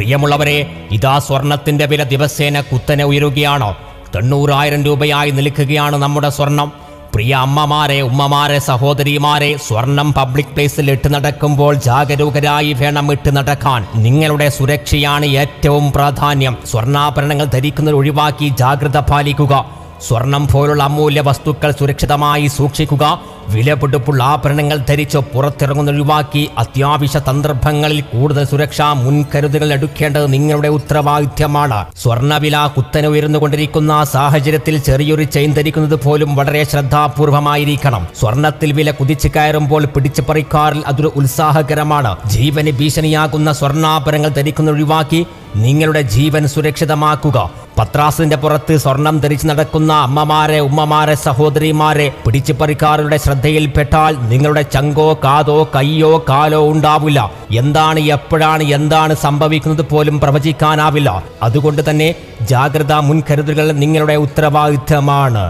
പ്രിയമുള്ളവരെ, ഇതാ സ്വർണത്തിന്റെ വില ദിവസേന കുത്തനെ ഉയരുകയാണ്. 90,000 രൂപയായി നിൽക്കുകയാണ് നമ്മുടെ സ്വർണം. പ്രിയ അമ്മമാരെ, ഉമ്മമാരെ, സഹോദരിമാരെ, സ്വർണം പബ്ലിക് പ്ലേസിൽ ഇട്ട് നടക്കുമ്പോൾ ജാഗരൂകരായി വേണം ഇട്ട് നടക്കാൻ. നിങ്ങളുടെ സുരക്ഷയാണ് ഏറ്റവും പ്രാധാന്യം. സ്വർണ്ണാഭരണങ്ങൾ ധരിക്കുന്നത് ഒഴിവാക്കി ജാഗ്രത പാലിക്കുക. സ്വർണം പോലുള്ള അമൂല്യ വസ്തുക്കൾ സുരക്ഷിതമായി സൂക്ഷിക്കുക. വിലപിടിപ്പുള്ള ആഭരണങ്ങൾ ധരിച്ച് പുറത്തിറങ്ങുന്ന ഒഴിവാക്കി അത്യാവശ്യ സന്ദർഭങ്ങളിൽ കൂടുതൽ സുരക്ഷാ മുൻകരുതലുകൾ എടുക്കേണ്ടത് നിങ്ങളുടെ ഉത്തരവാദിത്യമാണ്. സ്വർണ്ണവില കുത്തനെ ഉയർന്നുകൊണ്ടിരിക്കുന്ന സാഹചര്യത്തിൽ ചെറിയൊരു ചെയിൻ ധരിക്കുന്നത് പോലും വളരെ ശ്രദ്ധാപൂർവമായിരിക്കണം. സ്വർണത്തിൽ വില കുതിച്ചു കയറുമ്പോൾ പിടിച്ചു പറിക്കാറിൽ അതൊരു ഉത്സാഹകരമാണ്. ജീവന് ഭീഷണിയാകുന്ന സ്വർണ്ണാഭരണങ്ങൾ ധരിക്കുന്ന ഒഴിവാക്കി നിങ്ങളുടെ ജീവൻ സുരക്ഷിതമാക്കുക. പത്രാസിന്റെ പുറത്ത് സ്വർണം ധരിച്ചു നടക്കുന്ന അമ്മമാരെ, ഉമ്മമാരെ, സഹോദരിമാരെ, പിടിച്ചുപറിക്കാരുടെ ശ്രദ്ധയിൽപ്പെട്ടാൽ നിങ്ങളുടെ ചങ്കോ കാതോ കയ്യോ കാലോ ഉണ്ടാവില്ല. എന്താണ്, എപ്പോഴാണ്, എന്താണ് സംഭവിക്കുന്നത് പോലും പ്രവചിക്കാനാവില്ല. അതുകൊണ്ട് തന്നെ ജാഗ്രതാ മുൻകരുതലുകൾ നിങ്ങളുടെ ഉത്തരവാദിത്തമാണ്.